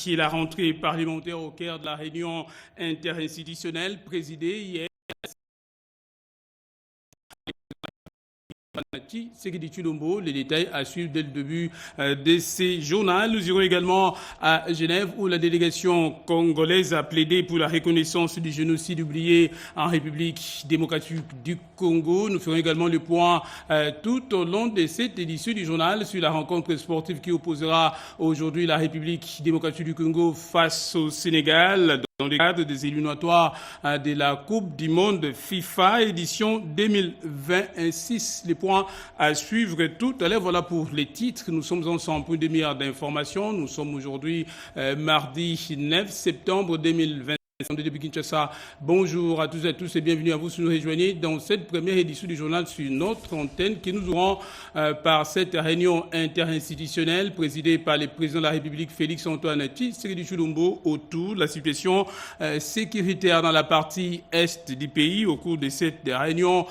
et la rentrée parlementaire au cœur de la réunion interinstitutionnelle présidée hier. Sekedi Chulombo, les détails à suivre dès le début de ces journaux. Nous irons également à Genève où la délégation congolaise a plaidé pour la reconnaissance du génocide oublié en République démocratique du Congo. Nous ferons également le point tout au long de cette édition du journal sur la rencontre sportive qui opposera aujourd'hui la République démocratique du Congo face au Sénégal dans le cadre des éliminatoires de la Coupe du Monde FIFA édition 2026. Les points à suivre tout à l'heure. Voilà pour les titres. Nous sommes ensemble pour une demi-heure d'informations. Nous sommes aujourd'hui mardi 9 septembre 2020. Depuis Kinshasa, bonjour à tous et à tous et bienvenue à vous si nous rejoignez dans cette première édition du journal sur notre antenne que nous aurons par cette réunion interinstitutionnelle présidée par le président de la République Félix-Antoine Tshisekedi Tshilombo autour de la situation sécuritaire dans la partie est du pays au cours de cette réunion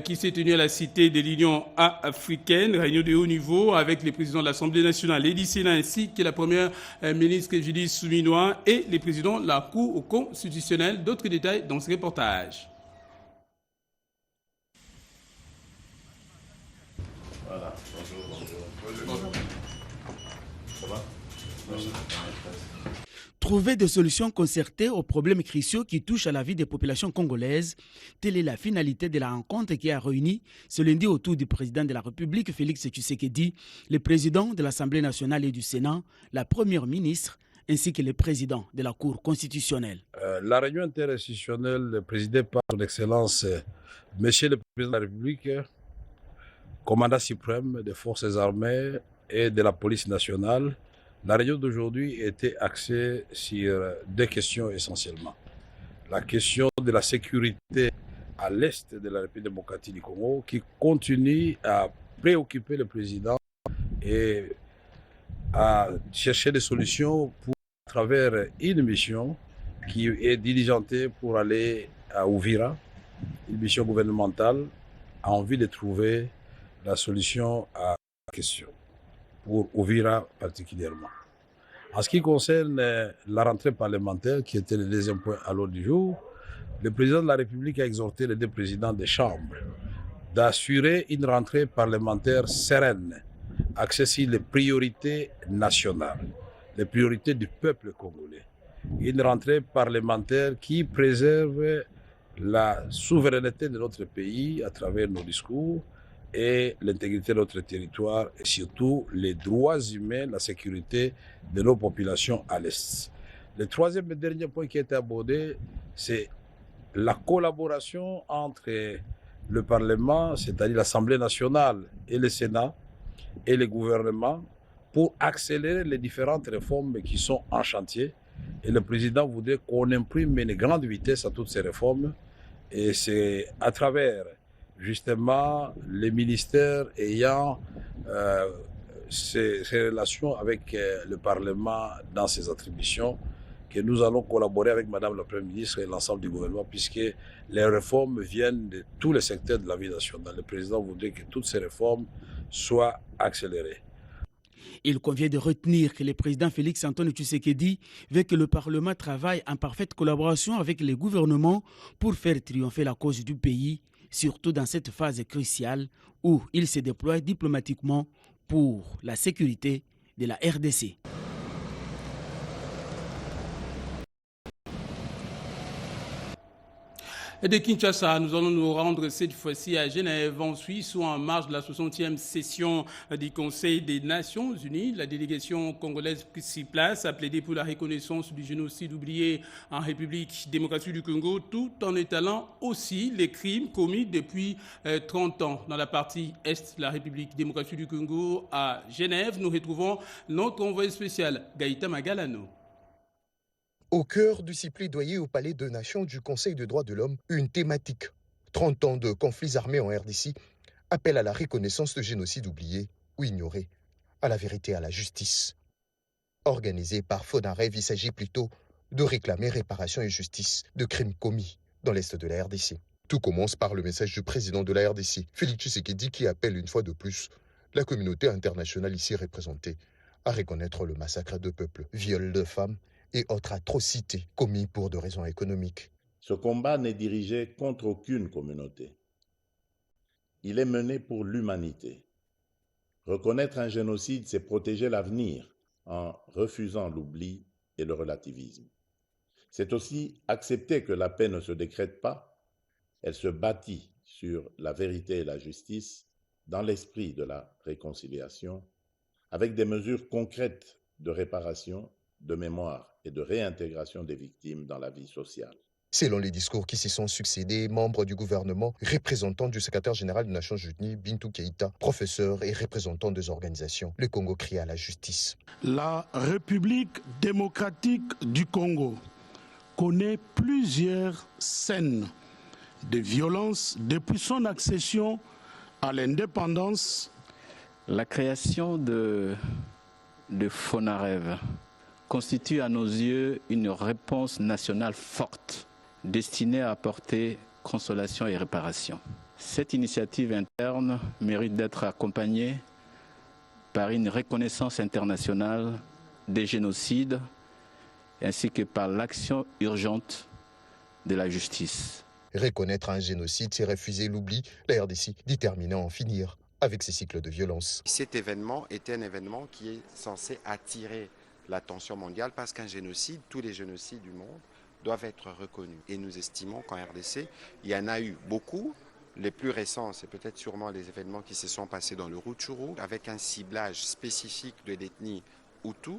qui s'est tenue à la Cité de l'Union africaine, réunion de haut niveau avec les présidents de l'Assemblée nationale et du Sénat ainsi que la première ministre Judith Suminwa et les présidents de la Cour constitutionnelle. D'autres détails dans ce reportage. Voilà, bonjour. Ça va? Bonjour. Trouver des solutions concertées aux problèmes cruciaux qui touchent à la vie des populations congolaises, telle est la finalité de la rencontre qui a réuni ce lundi autour du président de la République, Félix Tshisekedi, le président de l'Assemblée nationale et du Sénat, la première ministre, ainsi que le président de la Cour constitutionnelle. La réunion interinstitutionnelle présidée par son Excellence, Monsieur le Président de la République, commandant suprême des forces armées et de la police nationale, la réunion d'aujourd'hui était axée sur deux questions essentiellement. La question de la sécurité à l'est de la République démocratique du Congo qui continue à préoccuper le président et à chercher des solutions pour à travers une mission qui est diligentée pour aller à Uvira, une mission gouvernementale, a envie de trouver la solution à la question, pour Uvira particulièrement. En ce qui concerne la rentrée parlementaire, qui était le deuxième point à l'ordre du jour, le président de la République a exhorté les deux présidents des chambres d'assurer une rentrée parlementaire sereine, axée sur les priorités nationales, les priorités du peuple congolais. Une rentrée parlementaire qui préserve la souveraineté de notre pays à travers nos discours et l'intégrité de notre territoire et surtout les droits humains, la sécurité de nos populations à l'Est. Le troisième et dernier point qui a été abordé, c'est la collaboration entre le Parlement, c'est-à-dire l'Assemblée nationale et le Sénat et le gouvernement pour accélérer les différentes réformes qui sont en chantier. Et le président voudrait qu'on imprime une grande vitesse à toutes ces réformes. Et c'est à travers, justement, les ministères ayant ces relations avec le Parlement dans ses attributions que nous allons collaborer avec Madame la Première ministre et l'ensemble du gouvernement puisque les réformes viennent de tous les secteurs de la vie nationale. Le président voudrait que toutes ces réformes soient accélérées. Il convient de retenir que le président Félix-Antoine Tshisekedi veut que le Parlement travaille en parfaite collaboration avec les gouvernements pour faire triompher la cause du pays, surtout dans cette phase cruciale où il se déploie diplomatiquement pour la sécurité de la RDC. Et de Kinshasa, nous allons nous rendre cette fois-ci à Genève, en Suisse, où en marge de la 60e session du Conseil des Nations Unies, la délégation congolaise pris place a plaidé pour la reconnaissance du génocide oublié en République démocratique du Congo, tout en étalant aussi les crimes commis depuis 30 ans. Dans la partie est de la République démocratique du Congo, à Genève, nous retrouvons notre envoyé spécial, Gaïta Magalano. Au cœur du plaidoyer au Palais des Nations du Conseil des droits de l'homme, une thématique. 30 ans de conflits armés en RDC appelle à la reconnaissance de génocide oublié ou ignoré, à la vérité et à la justice. Organisé par Fonarev, il s'agit plutôt de réclamer réparation et justice de crimes commis dans l'Est de la RDC. Tout commence par le message du président de la RDC, Félix Tshisekedi, qui appelle une fois de plus la communauté internationale ici représentée à reconnaître le massacre de peuples, viol de femmes et autres atrocités commis pour des raisons économiques. Ce combat n'est dirigé contre aucune communauté. Il est mené pour l'humanité. Reconnaître un génocide, c'est protéger l'avenir en refusant l'oubli et le relativisme. C'est aussi accepter que la paix ne se décrète pas, elle se bâtit sur la vérité et la justice dans l'esprit de la réconciliation, avec des mesures concrètes de réparation, de mémoire et de réintégration des victimes dans la vie sociale. Selon les discours qui s'y sont succédés, membres du gouvernement, représentants du secrétaire général des Nations Unies, Bintou Keïta, professeurs et représentants des organisations, le Congo crie à la justice. La République démocratique du Congo connaît plusieurs scènes de violence depuis son accession à l'indépendance. La création de Fonarev constitue à nos yeux une réponse nationale forte, destinée à apporter consolation et réparation. Cette initiative interne mérite d'être accompagnée par une reconnaissance internationale des génocides ainsi que par l'action urgente de la justice. Reconnaître un génocide, c'est refuser l'oubli. La RDC déterminée à en finir avec ces cycles de violence. Cet événement était un événement qui est censé attirer l'attention mondiale parce qu'un génocide, tous les génocides du monde, doivent être reconnus. Et nous estimons qu'en RDC, il y en a eu beaucoup. Les plus récents, c'est peut-être sûrement les événements qui se sont passés dans le Rutshuru, avec un ciblage spécifique de l'ethnie Hutu.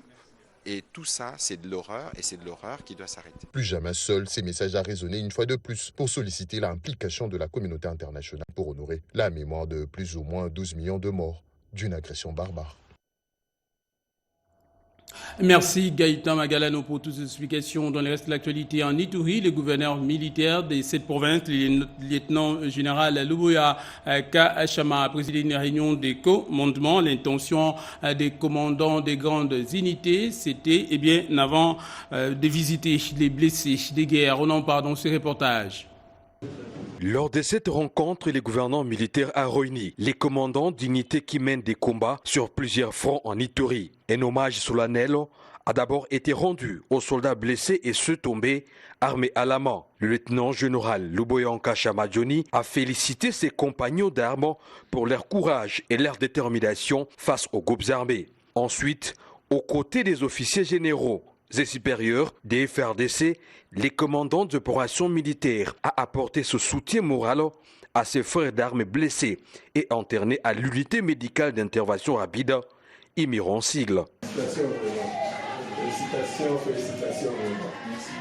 Et tout ça, c'est de l'horreur, et c'est de l'horreur qui doit s'arrêter. Plus jamais seul, ces messages a résonné une fois de plus pour solliciter l'implication de la communauté internationale pour honorer la mémoire de plus ou moins 12 millions de morts d'une agression barbare. Merci Gaëtan Magalano pour toutes ces explications. Dans le reste de l'actualité, en Ituri, le gouverneur militaire de cette province, le lieutenant-général Luboya Kachama, a présidé une réunion de commandement. L'intention des commandants des grandes unités, c'était avant de visiter les blessés des guerres. On en parle dans ce reportage. Lors de cette rencontre, le gouvernement militaire a réuni les commandants d'unités qui mènent des combats sur plusieurs fronts en Ituri. Un hommage solennel a d'abord été rendu aux soldats blessés et ceux tombés armés à la main. Le lieutenant-général Luboya Kachama a félicité ses compagnons d'armes pour leur courage et leur détermination face aux groupes armés. Ensuite, aux côtés des officiers généraux et supérieurs des FRDC, les commandants d'opérations militaires a apporté ce soutien moral à ses frères d'armes blessés et internés à l'unité médicale d'intervention rapide, IMIRO en sigle. Félicitations.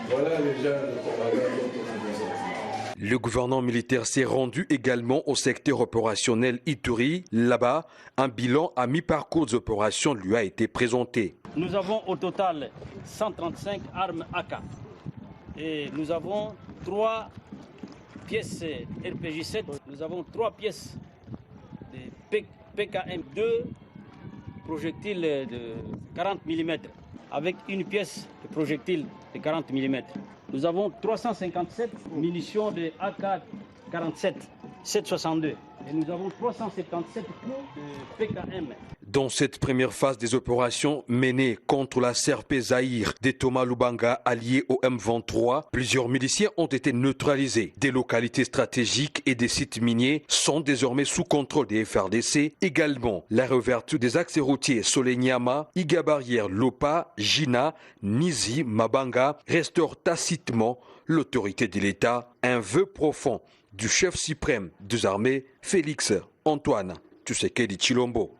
Voilà les gens de combattant. Le gouvernement militaire s'est rendu également au secteur opérationnel Ituri. Là-bas, un bilan à mi-parcours d'opération lui a été présenté. Nous avons au total 135 armes AK et nous avons 3 pièces RPG-7, nous avons 3 pièces de PKM-2, projectiles de 40 mm, avec une pièce de projectile de 40 mm. Nous avons 357 munitions de AK-47, 7,62 et nous avons 377 coups de PKM. Dans cette première phase des opérations menées contre la CRP Zaïre de Thomas Lubanga alliés au M23, plusieurs miliciens ont été neutralisés. Des localités stratégiques et des sites miniers sont désormais sous contrôle des FRDC. Également, la réouverture des axes routiers Solenyama, Iga-Barrière, Lopa, Jina, Nizi, Mabanga restaure tacitement l'autorité de l'État. Un vœu profond du chef suprême des armées, Félix Antoine Tshisekedi Tshilombo.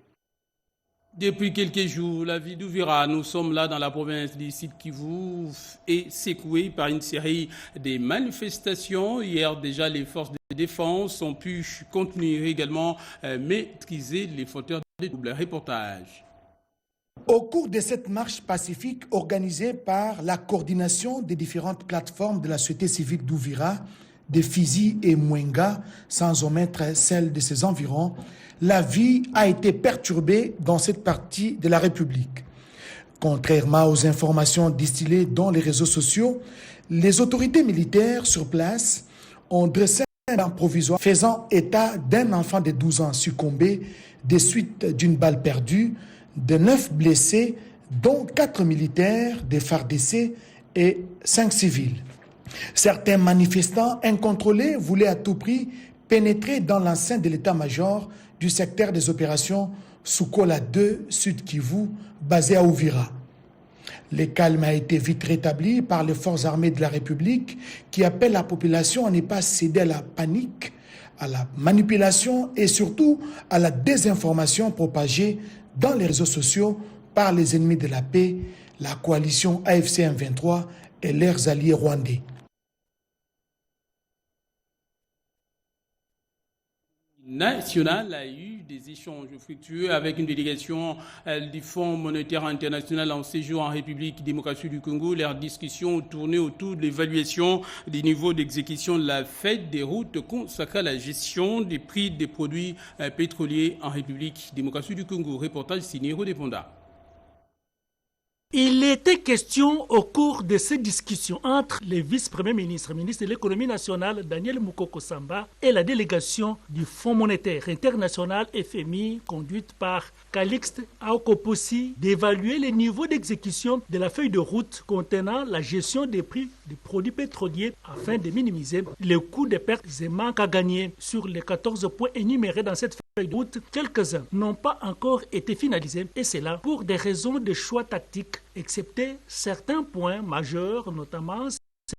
Depuis quelques jours, la ville d'Ouvira, nous sommes là dans la province du Sud Kivu, est secouée par une série de manifestations. Hier déjà, les forces de défense ont pu contenir également maîtriser les fauteurs de double reportage. Au cours de cette marche pacifique organisée par la coordination des différentes plateformes de la société civile d'Ouvira, de Fizi et Mwenga, sans omettre celle de ses environs, la vie a été perturbée dans cette partie de la République. Contrairement aux informations distillées dans les réseaux sociaux, les autorités militaires sur place ont dressé un plan provisoire faisant état d'un enfant de 12 ans succombé des suites d'une balle perdue de 9 blessés, dont 4 militaires, des FARDC et 5 civils. Certains manifestants incontrôlés voulaient à tout prix pénétrer dans l'enceinte de l'état-major du secteur des opérations Sukola 2, Sud Kivu, basé à Uvira. Le calme a été vite rétabli par les forces armées de la République qui appellent la population à ne pas céder à la panique, à la manipulation et surtout à la désinformation propagée dans les réseaux sociaux par les ennemis de la paix, la coalition AFC M23 et leurs alliés rwandais. National a eu des échanges fructueux avec une délégation du Fonds monétaire international en séjour en République démocratique du Congo. Leurs discussions tournaient autour de l'évaluation des niveaux d'exécution de la fête des routes consacrées à la gestion des prix des produits pétroliers en République démocratique du Congo. Reportage signé Rodé Ponda. Il était question au cours de ces discussions entre le vice-premier ministre, ministre de l'économie nationale Daniel Mukoko Samba et la délégation du Fonds monétaire international FMI conduite par Calixte Aokopossi d'évaluer les niveaux d'exécution de la feuille de route contenant la gestion des prix des produits pétroliers afin de minimiser les coûts des pertes et manques à gagner. Sur les 14 points énumérés dans cette feuille de route, quelques-uns n'ont pas encore été finalisés et c'est là pour des raisons de choix tactiques, excepté certains points majeurs, notamment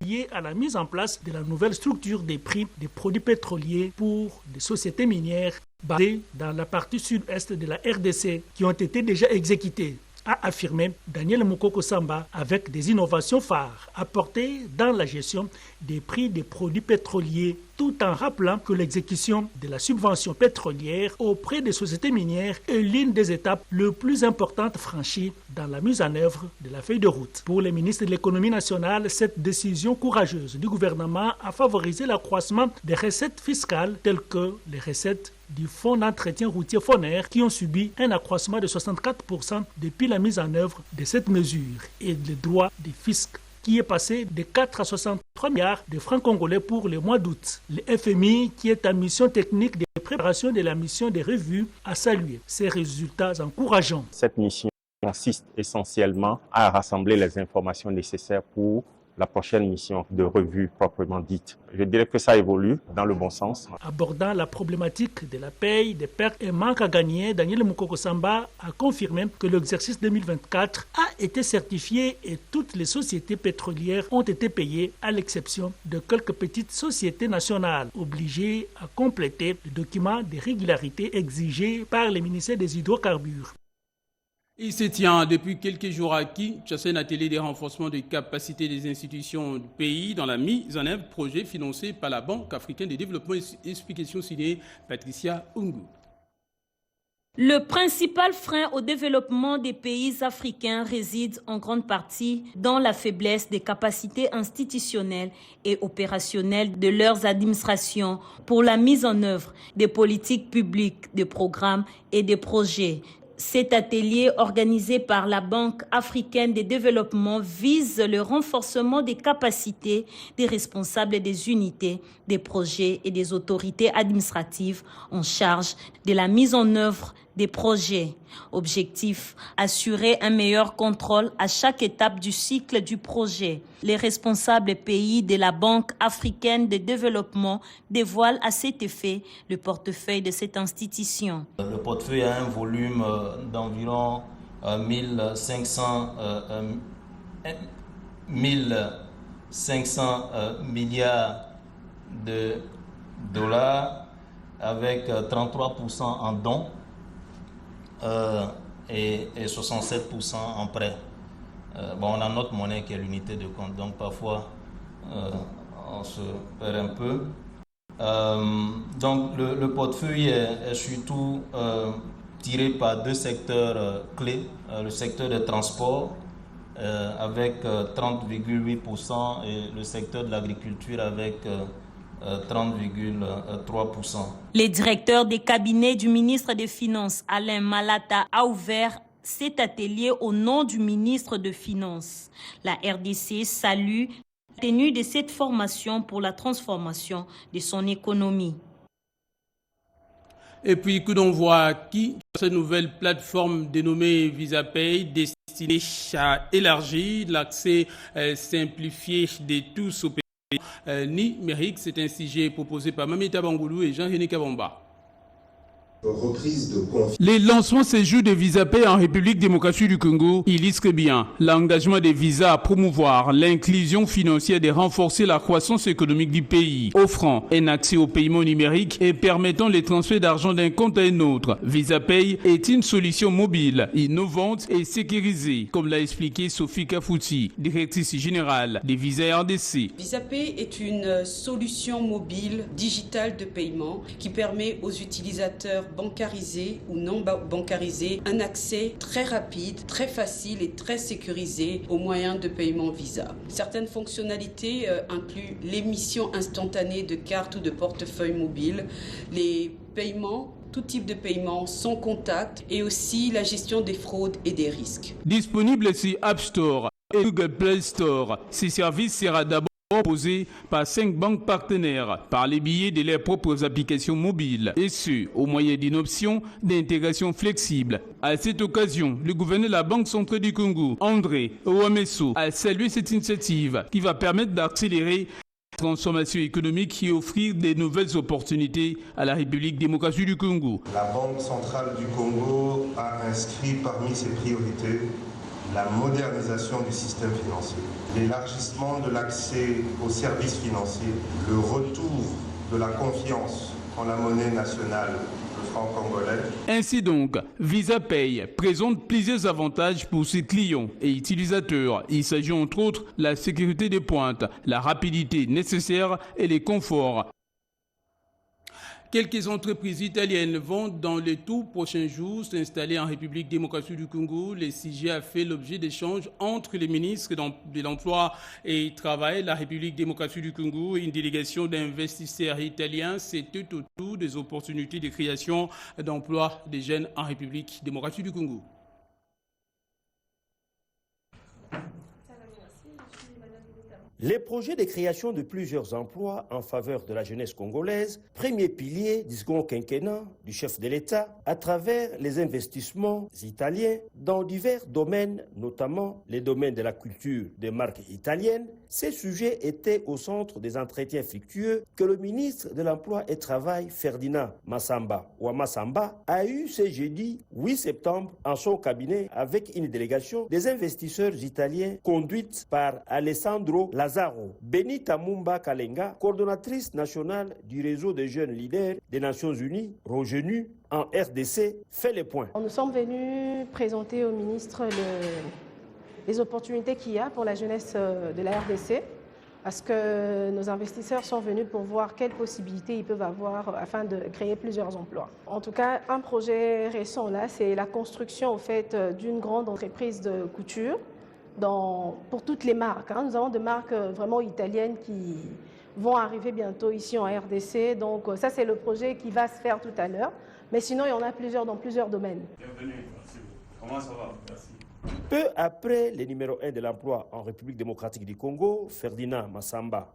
liés à la mise en place de la nouvelle structure des prix des produits pétroliers pour des sociétés minières basées dans la partie sud-est de la RDC qui ont été déjà exécutées, a affirmé Daniel Mukoko Samba, avec des innovations phares apportées dans la gestion des prix des produits pétroliers, tout en rappelant que l'exécution de la subvention pétrolière auprès des sociétés minières est l'une des étapes les plus importantes franchies dans la mise en œuvre de la feuille de route. Pour le ministre de l'économie nationale, cette décision courageuse du gouvernement a favorisé l'accroissement des recettes fiscales telles que les recettes du fonds d'entretien routier FONER qui ont subi un accroissement de 64% depuis la mise en œuvre de cette mesure et le droit des fiscs qui est passé de 4 à 63 milliards de francs congolais pour le mois d'août. Le FMI, qui est en mission technique de préparation de la mission de revue, a salué ces résultats encourageants. Cette mission consiste essentiellement à rassembler les informations nécessaires pour la prochaine mission de revue proprement dite. Je dirais que ça évolue dans le bon sens. Abordant la problématique de la paye, des pertes et manques à gagner, Daniel Mukoko Samba a confirmé que l'exercice 2024 a été certifié et toutes les sociétés pétrolières ont été payées, à l'exception de quelques petites sociétés nationales obligées à compléter le document de régularité exigé par le ministère des Hydrocarbures. Il se tient depuis quelques jours à Kinshasa un atelier de renforcement des capacités des institutions du pays dans la mise en œuvre projet financé par la Banque africaine de développement. Explication signée Patricia Ungu. Le principal frein au développement des pays africains réside en grande partie dans la faiblesse des capacités institutionnelles et opérationnelles de leurs administrations pour la mise en œuvre des politiques publiques, des programmes et des projets. Cet atelier organisé par la Banque africaine de développement vise le renforcement des capacités des responsables des unités, des projets et des autorités administratives en charge de la mise en œuvre des projets. Objectif, assurer un meilleur contrôle à chaque étape du cycle du projet. Les responsables pays de la Banque africaine de développement dévoilent à cet effet le portefeuille de cette institution. Le portefeuille a un volume d'environ 1500 milliards de dollars avec 33% en dons et 67% en prêts. On a notre monnaie qui est l'unité de compte, donc parfois on se perd un peu. Donc le portefeuille est surtout tiré par deux secteurs clés, le secteur des transports avec 30,8% et le secteur de l'agriculture avec 30,3%. Le directeur des cabinets du ministre des Finances, Alain Malata, a ouvert cet atelier au nom du ministre des Finances. La RDC salue la tenue de cette formation pour la transformation de son économie. Et puis que l'on voit qui, cette nouvelle plateforme dénommée VisaPay, destinée à élargir l'accès simplifié de tous aux pays numériques. C'est un sujet proposé par Mamita Bangoulou et Jean-René Kabamba. Les lancements séjours de VisaPay en République démocratique du Congo illustrent bien l'engagement des visas à promouvoir l'inclusion financière et renforcer la croissance économique du pays, offrant un accès au paiement numérique et permettant les transferts d'argent d'un compte à un autre. VisaPay est une solution mobile, innovante et sécurisée, comme l'a expliqué Sophie Kafouti, directrice générale des visas RDC. VisaPay est une solution mobile digitale de paiement qui permet aux utilisateurs bancarisés ou non bancarisés un accès très rapide, très facile et très sécurisé aux moyens de paiement Visa. Certaines fonctionnalités incluent l'émission instantanée de cartes ou de portefeuilles mobiles, les paiements, tout type de paiement sans contact et aussi la gestion des fraudes et des risques. Disponible sur App Store et Google Play Store, ce service sera d'abord proposé par 5 banques partenaires par les billets de leurs propres applications mobiles et ce, au moyen d'une option d'intégration flexible. À cette occasion, le gouverneur de la Banque centrale du Congo, André Ouamesso, a salué cette initiative qui va permettre d'accélérer la transformation économique et offrir de nouvelles opportunités à la République démocratique du Congo. La Banque centrale du Congo a inscrit parmi ses priorités la modernisation du système financier, l'élargissement de l'accès aux services financiers, le retour de la confiance en la monnaie nationale, le franc congolais. Ainsi donc, VisaPay présente plusieurs avantages pour ses clients et utilisateurs. Il s'agit entre autres de la sécurité des pointes, la rapidité nécessaire et le confort. Quelques entreprises italiennes vont dans les tout prochains jours s'installer en République démocratique du Congo. Le sujet a fait l'objet d'échanges entre les ministres de l'Emploi et du Travail, la République démocratique du Congo et une délégation d'investisseurs italiens. C'était autour des opportunités de création d'emplois des jeunes en République démocratique du Congo. Les projets de création de plusieurs emplois en faveur de la jeunesse congolaise, premier pilier du second quinquennat du chef de l'État, à travers les investissements italiens dans divers domaines, notamment les domaines de la culture des marques italiennes, ces sujets étaient au centre des entretiens fructueux que le ministre de l'Emploi et Travail, Ferdinand Massamba, a eu ce jeudi 8 septembre en son cabinet avec une délégation des investisseurs italiens conduite par Alessandro Lazzaro. Benita Mumba Kalenga, coordonnatrice nationale du réseau des jeunes leaders des Nations Unies, ROJENU, en RDC, fait les points. Nous sommes venus présenter au ministre les opportunités qu'il y a pour la jeunesse de la RDC, parce que nos investisseurs sont venus pour voir quelles possibilités ils peuvent avoir afin de créer plusieurs emplois. En tout cas, un projet récent là, c'est la construction au fait d'une grande entreprise de couture pour toutes les marques. Nous avons des marques vraiment italiennes qui vont arriver bientôt ici en RDC. Donc ça, c'est le projet qui va se faire tout à l'heure. Mais sinon, il y en a plusieurs dans plusieurs domaines. Bienvenue, merci. Comment ça va? Merci. Peu après le numéro 1 de l'emploi en République démocratique du Congo, Ferdinand Massamba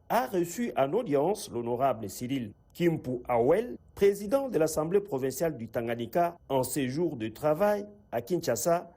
a reçu en audience l'honorable Cyril Kimpu Awel, président de l'Assemblée provinciale du Tanganyika en séjour de travail à Kinshasa,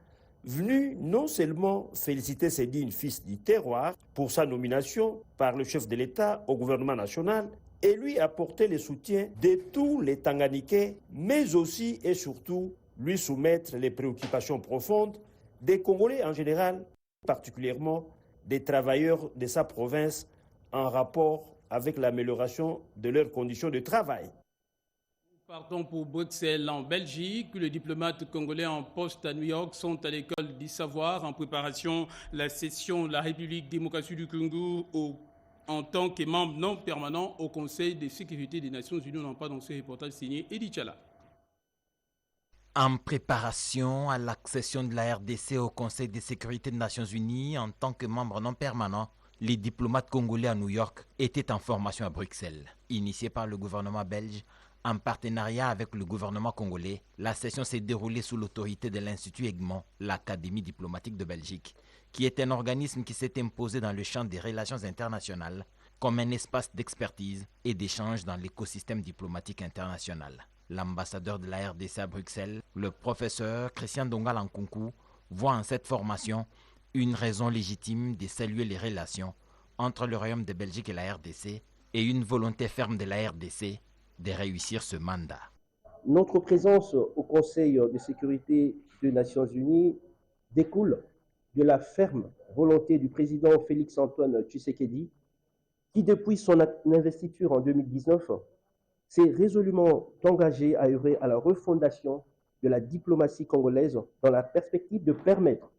venu non seulement féliciter Sédine, fils du terroir, pour sa nomination par le chef de l'État au gouvernement national et lui apporter le soutien de tous les Tanganyikais, mais aussi et surtout lui soumettre les préoccupations profondes des Congolais en général, particulièrement des travailleurs de sa province en rapport avec l'amélioration de leurs conditions de travail. Partons pour Bruxelles en Belgique. Les diplomates congolais en poste à New York sont à l'école du savoir en préparation de la session de la République démocratique du Congo en tant que membre non permanent au Conseil de sécurité des Nations Unies. On n'en parle dans ce reportage signé Edi Tchala. En préparation à l'accession de la RDC au Conseil de sécurité des Nations Unies en tant que membre non permanent, les diplomates congolais à New York étaient en formation à Bruxelles. Initiée par le gouvernement belge, en partenariat avec le gouvernement congolais, la session s'est déroulée sous l'autorité de l'Institut Egmont, l'Académie diplomatique de Belgique, qui est un organisme qui s'est imposé dans le champ des relations internationales comme un espace d'expertise et d'échange dans l'écosystème diplomatique international. L'ambassadeur de la RDC à Bruxelles, le professeur Christian Dongal Nkunku, voit en cette formation une raison légitime de saluer les relations entre le Royaume de Belgique et la RDC et une volonté ferme de la RDC de réussir ce mandat. Notre présence au Conseil de sécurité des Nations Unies découle de la ferme volonté du président Félix-Antoine Tshisekedi, qui depuis son investiture en 2019 s'est résolument engagé à œuvrer à la refondation de la diplomatie congolaise dans la perspective de permettre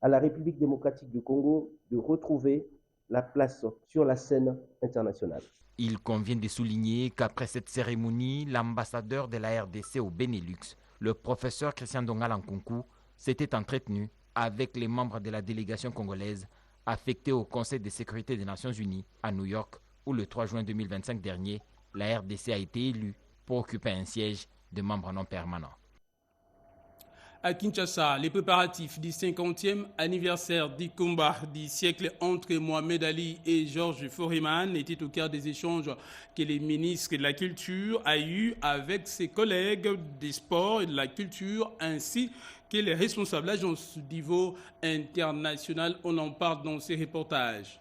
à la République démocratique du Congo de retrouver la place sur la scène internationale. Il convient de souligner qu'après cette cérémonie, l'ambassadeur de la RDC au Benelux, le professeur Christian Dongal Nkunku, s'était entretenu avec les membres de la délégation congolaise affectée au Conseil de sécurité des Nations Unies à New York, où le 3 juin 2025 dernier, la RDC a été élue pour occuper un siège de membre non permanent. À Kinshasa, les préparatifs du 50e anniversaire du combat du siècle entre Mohamed Ali et Georges Foreman étaient au cœur des échanges que le ministre de la Culture a eus avec ses collègues des sports et de la culture ainsi que les responsables agences du niveau international. On en parle dans ces reportages.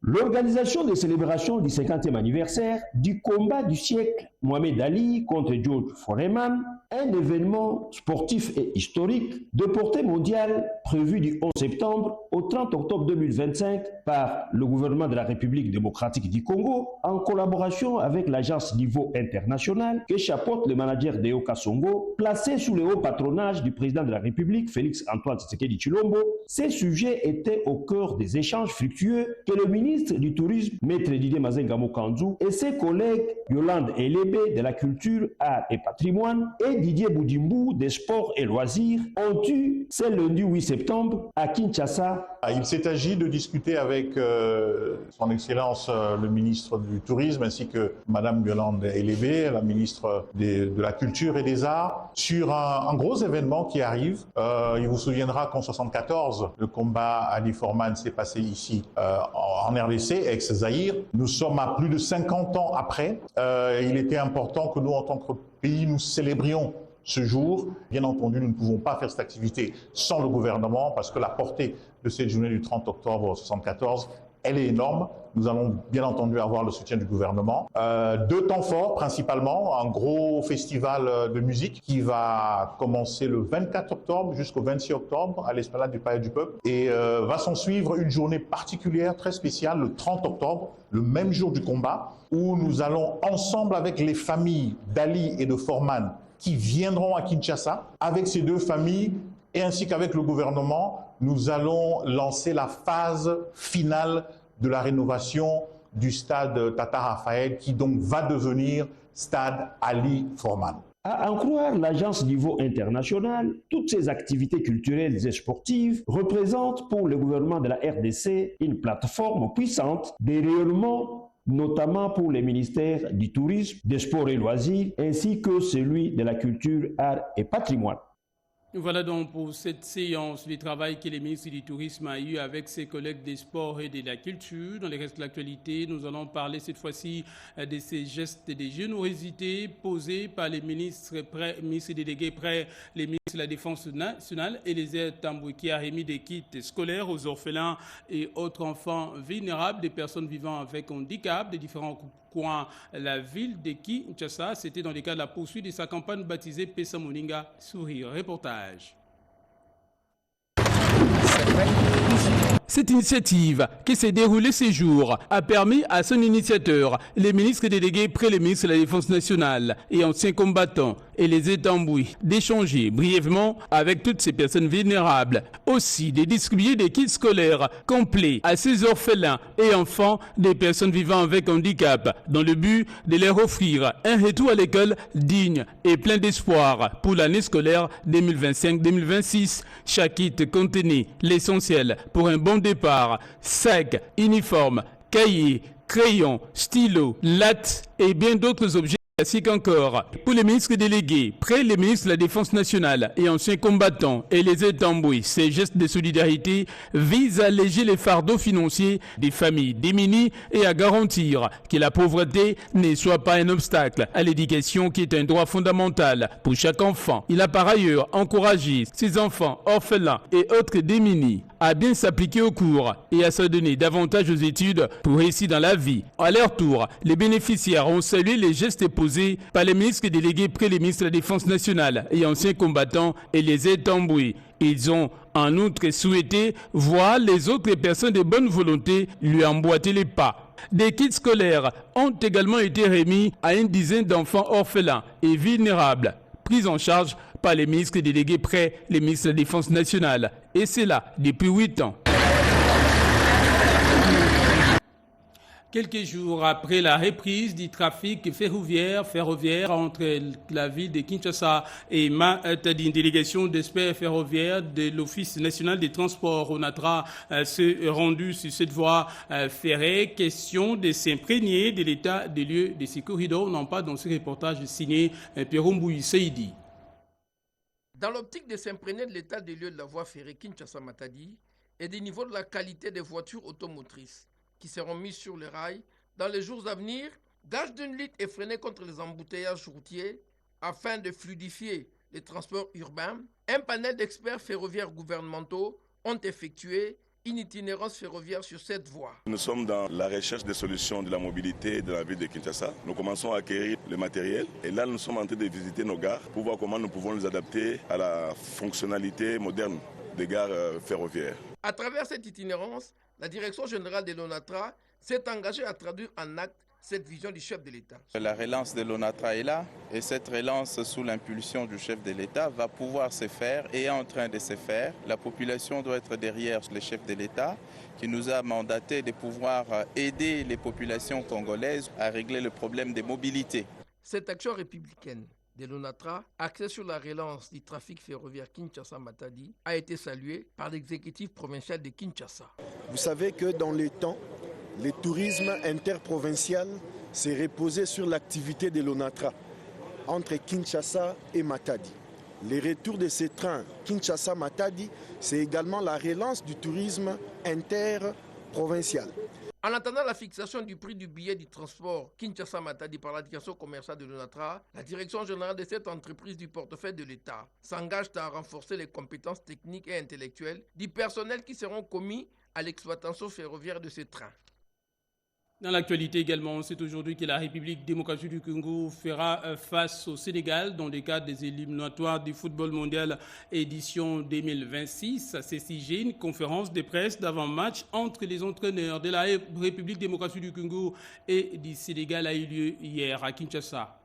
L'organisation des célébrations du 50e anniversaire du combat du siècle Mohamed Ali contre George Foreman, un événement sportif et historique de portée mondiale prévu du 11 septembre au 30 octobre 2025 par le gouvernement de la République démocratique du Congo en collaboration avec l'agence Niveau International que chapeaute le manager Deo Kassongo, placé sous le haut patronage du président de la République Félix-Antoine Tshisekedi Tshilombo. Ces sujets étaient au cœur des échanges fructueux que le ministre du Tourisme, Maître Didier Mazenga Mokanzu, et ses collègues Yolande Elebe de la Culture, Art et Patrimoine et Didier Boudimbu des Sports et Loisirs ont eu ce lundi 8 septembre à Kinshasa. Il s'est agi de discuter avec son Excellence le ministre du Tourisme ainsi que Madame Yolande Elebe, la ministre de la Culture et des Arts, sur un gros événement qui arrive. Il vous souviendra qu'en 1974, le combat Ali Foreman s'est passé ici en RDC, ex-Zaïre. Nous sommes à plus de 50 ans après. Il était important que nous, en tant que pays, nous célébrions ce jour. Bien entendu, nous ne pouvons pas faire cette activité sans le gouvernement parce que la portée de cette journée du 30 octobre 1974, elle est énorme. Nous allons bien entendu avoir le soutien du gouvernement. Deux temps forts principalement, un gros festival de musique qui va commencer le 24 octobre jusqu'au 26 octobre à l'esplanade du Palais du Peuple. Et va s'en suivre une journée particulière, très spéciale, le 30 octobre, le même jour du combat, où nous allons ensemble avec les familles d'Ali et de Foreman qui viendront à Kinshasa, avec ces deux familles et ainsi qu'avec le gouvernement, nous allons lancer la phase finale de la rénovation du stade Tata Raphaël qui donc va devenir stade Ali Foreman. À en croire l'agence Niveau International, toutes ces activités culturelles et sportives représentent pour le gouvernement de la RDC une plateforme puissante de rayonnement, notamment pour les ministères du Tourisme, des Sports et Loisirs, ainsi que celui de la Culture, Art et Patrimoine. Voilà donc pour cette séance du travail que le ministre du Tourisme a eu avec ses collègues des sports et de la culture. Dans les restes de l'actualité, nous allons parler cette fois-ci de ces gestes de générosité posés par les ministres délégués près les ministres de la Défense nationale et les aides Tambouy qui a remis des kits scolaires aux orphelins et autres enfants vulnérables, des personnes vivant avec handicap, des différents coins la ville de Kinshasa. C'était dans le cadre de la poursuite de sa campagne baptisée Pesa Moninga Sourire. Reportage. Cette initiative qui s'est déroulée ces jours a permis à son initiateur, les ministres délégués près les ministres de la Défense nationale et anciens combattants et les Étambouis, d'échanger brièvement avec toutes ces personnes vulnérables. Aussi de distribuer des kits scolaires complets à ces orphelins et enfants des personnes vivant avec handicap dans le but de leur offrir un retour à l'école digne et plein d'espoir pour l'année scolaire 2025-2026. Chaque kit contenait l'essentiel pour un bon départ: sac, uniforme, cahier, crayon, stylo, latte et bien d'autres objets Classique encore. Pour les ministres délégués, près les ministres de la Défense nationale et anciens combattants et les Tambouis, ces gestes de solidarité visent à alléger les fardeaux financiers des familles démunies et à garantir que la pauvreté ne soit pas un obstacle à l'éducation qui est un droit fondamental pour chaque enfant. Il a par ailleurs encouragé ses enfants orphelins et autres démunis à bien s'appliquer au cours et à se donner davantage aux études pour réussir dans la vie. À leur tour, les bénéficiaires ont salué les gestes posés par les ministres délégués près les ministres de la Défense nationale et anciens combattants et les Tambouis. Ils ont en outre souhaité voir les autres personnes de bonne volonté lui emboîter les pas. Des kits scolaires ont également été remis à une dizaine d'enfants orphelins et vulnérables, pris en charge par les ministres délégués près les ministres de la Défense nationale. Et c'est là depuis 8 ans. Quelques jours après la reprise du trafic ferroviaire entre la ville de Kinshasa et Matadi, une délégation d'experts ferroviaires de l'Office national des transports ONATRA s'est rendue sur cette voie ferrée. Question de s'imprégner de l'état des lieux de ces corridors. Non pas dans ce reportage signé Pierre Seidi. Dans l'optique de s'imprégner de l'état des lieux de la voie ferrée Kinshasa-Matadi et du niveau de la qualité des voitures automotrices qui seront mises sur les rails dans les jours à venir, gage d'une lutte effrénée contre les embouteillages routiers afin de fluidifier les transports urbains, un panel d'experts ferroviaires gouvernementaux ont effectué une itinérance ferroviaire sur cette voie. Nous sommes dans la recherche des solutions de la mobilité de la ville de Kinshasa. Nous commençons à acquérir le matériel et là nous sommes en train de visiter nos gares pour voir comment nous pouvons nous adapter à la fonctionnalité moderne des gares ferroviaires. À travers cette itinérance, la direction générale de l'ONATRA s'est engagée à traduire en acte cette vision du chef de l'État. La relance de l'ONATRA est là et cette relance sous l'impulsion du chef de l'État va pouvoir se faire et est en train de se faire. La population doit être derrière le chef de l'État qui nous a mandaté de pouvoir aider les populations congolaises à régler le problème des mobilités. Cette action républicaine de l'ONATRA, axée sur la relance du trafic ferroviaire Kinshasa-Matadi, a été saluée par l'exécutif provincial de Kinshasa. Vous savez que dans les temps, le tourisme interprovincial s'est reposé sur l'activité de l'ONATRA entre Kinshasa et Matadi. Les retours de ces trains Kinshasa-Matadi, c'est également la relance du tourisme interprovincial. En attendant la fixation du prix du billet du transport Kinshasa-Matadi par la direction commerciale de l'ONATRA, la direction générale de cette entreprise du portefeuille de l'État s'engage à renforcer les compétences techniques et intellectuelles du personnel qui seront commis à l'exploitation ferroviaire de ces trains. Dans l'actualité également, c'est aujourd'hui que la République démocratique du Congo fera face au Sénégal dans le cadre des éliminatoires du football mondial édition 2026. À CCG, une conférence de presse d'avant-match entre les entraîneurs de la République démocratique du Congo et du Sénégal a eu lieu hier à Kinshasa.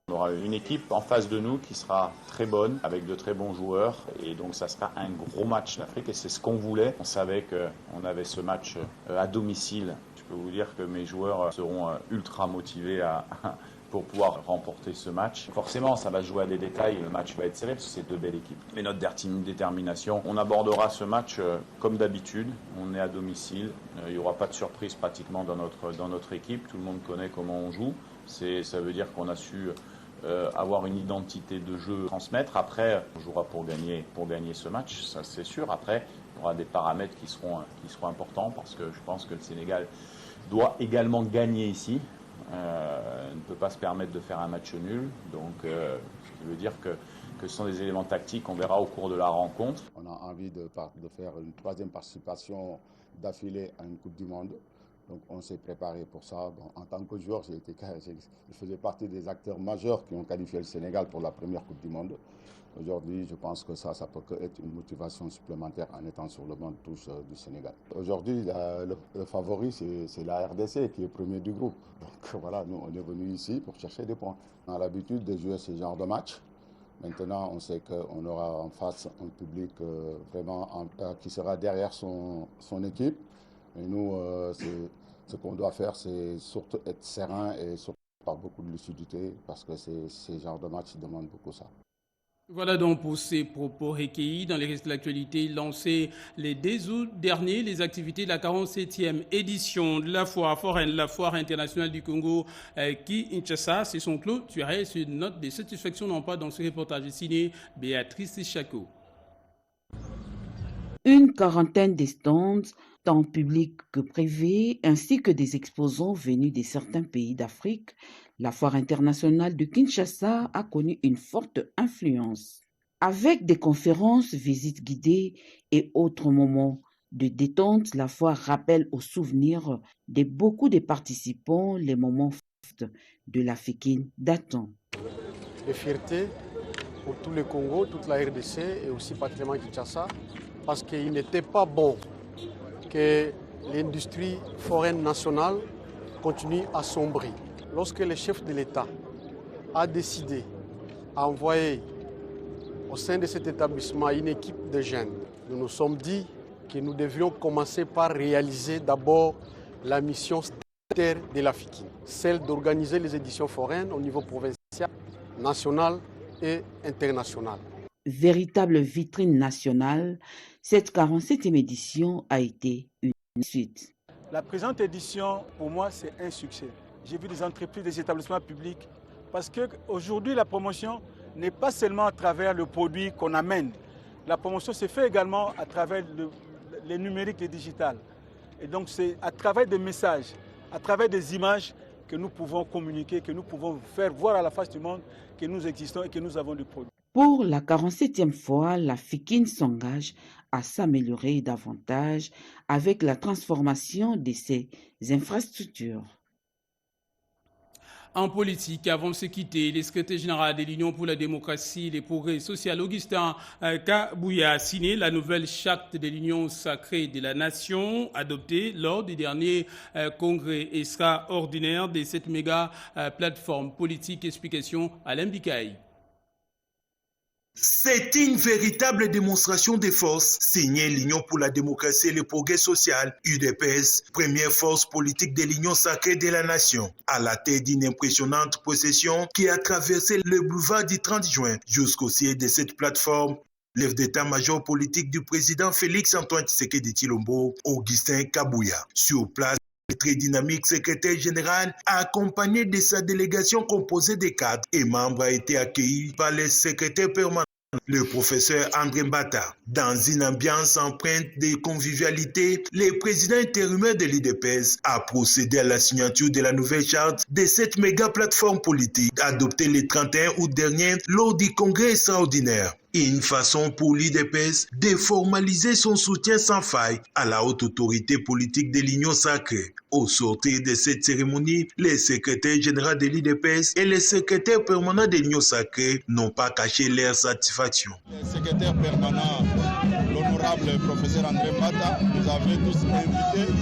On aura une équipe en face de nous qui sera très bonne, avec de très bons joueurs. Et donc ça sera un gros match d'Afrique et c'est ce qu'on voulait. On savait qu'on avait ce match à domicile. Je peux vous dire que mes joueurs seront ultra motivés pour pouvoir remporter ce match. Forcément, ça va jouer à des détails. Le match va être serré parce que c'est deux belles équipes. Mais notre détermination, on abordera ce match comme d'habitude. On est à domicile. Il n'y aura pas de surprise pratiquement dans notre équipe. Tout le monde connaît comment on joue. Ça veut dire qu'on a su avoir une identité de jeu, transmettre. Après, on jouera pour gagner ce match, ça c'est sûr. Après, il y aura des paramètres qui seront importants parce que je pense que le Sénégal doit également gagner ici. Ne peut pas se permettre de faire un match nul. Donc, ce qui veut dire que ce sont des éléments tactiques qu'on verra au cours de la rencontre. On a envie de faire une troisième participation d'affilée à une Coupe du Monde. Donc on s'est préparé pour ça. Bon, en tant que joueur, je faisais partie des acteurs majeurs qui ont qualifié le Sénégal pour la première Coupe du Monde. Aujourd'hui, je pense que ça peut être une motivation supplémentaire en étant sur le banc de touche du Sénégal. Aujourd'hui, le favori, c'est la RDC qui est premier du groupe. Donc voilà, nous, on est venus ici pour chercher des points. On a l'habitude de jouer ce genre de match. Maintenant, on sait qu'on aura en face un public vraiment qui sera derrière son équipe. Et nous, ce qu'on doit faire, c'est surtout être serein et surtout avoir beaucoup de lucidité parce que ces genres de matchs demandent beaucoup ça. Voilà donc pour ces propos recueillis dans les restes de l'actualité lancés le 2 août dernier, les activités de la 47e édition de la foire foraine, la foire internationale du Congo qui, Kinshasa, se sont clôturées sur une note de satisfaction, non pas dans ce reportage signé Béatrice Chako. Une quarantaine de stands, tant publics que privés, ainsi que des exposants venus de certains pays d'Afrique, la foire internationale de Kinshasa a connu une forte influence. Avec des conférences, visites guidées et autres moments de détente, la foire rappelle au souvenir de beaucoup de participants les moments forts de l'Afrique d'antan. De fierté pour tout le Congo, toute la RDC et aussi particulièrement Kinshasa, parce qu'il n'était pas bon que l'industrie foraine nationale continue à sombrer. Lorsque le chef de l'État a décidé d'envoyer au sein de cet établissement une équipe de jeunes, nous nous sommes dit que nous devions commencer par réaliser d'abord la mission statutaire de l'AFIKIN, celle d'organiser les éditions foraines au niveau provincial, national et international. Véritable vitrine nationale, cette 47e édition a été une suite. La présente édition, pour moi, c'est un succès. J'ai vu des entreprises, des établissements publics, parce qu'aujourd'hui, la promotion n'est pas seulement à travers le produit qu'on amène. La promotion se fait également à travers les numériques et digital. Et donc, c'est à travers des messages, à travers des images que nous pouvons communiquer, que nous pouvons faire voir à la face du monde que nous existons et que nous avons du produit. Pour la 47e fois, la FIKIN s'engage à s'améliorer davantage avec la transformation de ses infrastructures. En politique, avant de se quitter, le secrétaire général de l'Union pour la démocratie et le progrès social, Augustin Kabouya, a signé la nouvelle charte de l'Union sacrée de la nation adoptée lors du dernier congrès extraordinaire de cette méga plateforme politique. Explication à l'Mbikaï. C'est une véritable démonstration de force signée l'Union pour la démocratie et le progrès social, UDPS, première force politique de l'Union sacrée de la nation, à la tête d'une impressionnante procession qui a traversé le boulevard du 30 juin jusqu'au siège de cette plateforme. L'œuvre d'état-major politique du président Félix-Antoine Tshisekedi Tshilombo, Augustin Kabouya, sur place. Le très dynamique secrétaire général, accompagné de sa délégation composée de cadres et membres, a été accueilli par le secrétaire permanent, le professeur André Mbata. Dans une ambiance empreinte de convivialité, le président intérimaire de l'UDPS a procédé à la signature de la nouvelle charte de cette méga plateforme politique adoptée le 31 août dernier lors du congrès extraordinaire. Une façon pour l'UDPS de formaliser son soutien sans faille à la haute autorité politique de l'Union sacrée. Au sortir de cette cérémonie, le secrétaire général de l'UDPS et le secrétaire permanent de l'Union sacrée n'ont pas caché leur satisfaction. Le secrétaire permanent, l'honorable professeur André Mbata, nous avait tous invités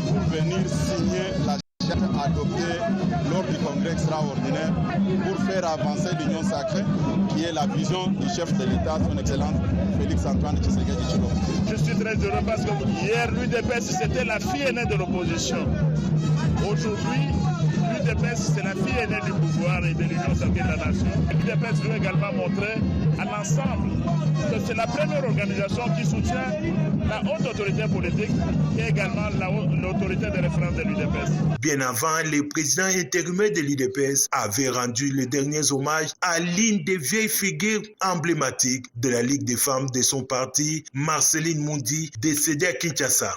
pour venir signer la charte adoptée lors du congrès extraordinaire pour faire avancer l'Union sacrée, qui est la vision du chef de l'État, son Excellence Félix-Antoine Tshisekedi Tshilombo. Je suis très heureux parce que hier, l'UDPS, c'était la fille aînée de l'opposition. Aujourd'hui, l'UDPS, c'est la fille aînée du pouvoir et de l'Union sacrée de la nation. L'UDPS veut également montrer à l'ensemble que c'est la première organisation qui soutient la haute autorité politique et également l'autorité de référence de l'UDPS. Bien avant, le président intérimaire de l'UDPS avait rendu les derniers hommages à l'une des vieilles figures emblématiques de la Ligue des femmes de son parti, Marceline Moundi, décédée à Kinshasa.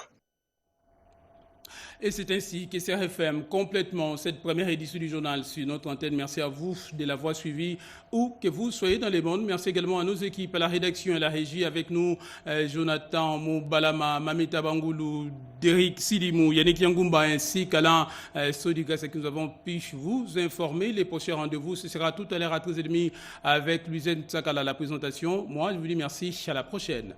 Et c'est ainsi que c'est referme complètement cette première édition du journal sur notre antenne. Merci à vous de l'avoir suivi où que vous soyez dans les mondes. Merci également à nos équipes, à la rédaction et à la régie avec nous, Jonathan Moubalama, Mamita Bangoulou, Derek Silimou, Yannick Yangoumba ainsi qu'Alain Sodigas, que nous avons pu vous informer. Les prochains rendez-vous, ce sera tout à l'heure à 13h30 avec Luizen Tsakala à la présentation. Moi, je vous dis merci, à la prochaine.